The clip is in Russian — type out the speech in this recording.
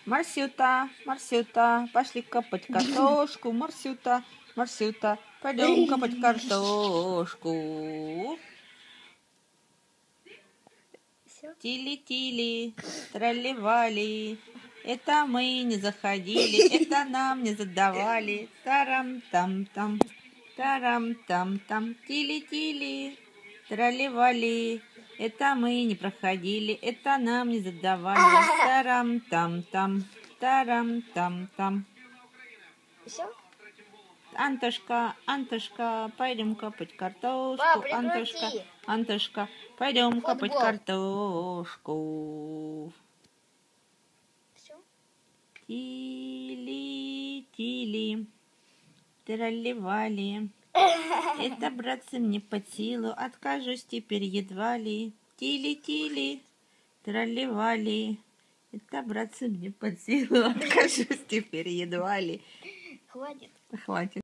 Марсюта, Марсюта, пошли копать картошку. Марсюта, Марсюта, пойдем копать картошку. Тили-тили, тролливали, это мы не заходили, это нам не задавали. Тарам-там-там, тарам-там-там, тили-тили, тролливали, это мы не проходили, это нам не задавали. Тарам-там-там, тарам-там-там. Все? Антошка, Антошка, пойдем копать картошку. Пап, Антошка, прекрати. Антошка, пойдем копать Футбол. картошку. Все? Тили-тили, тролливали. Это, братцы, мне под силу, откажусь теперь едва ли. Тили-тили, тролливали. Это, братцы, мне под силу, откажусь теперь едва ли. Хватит. Хватит.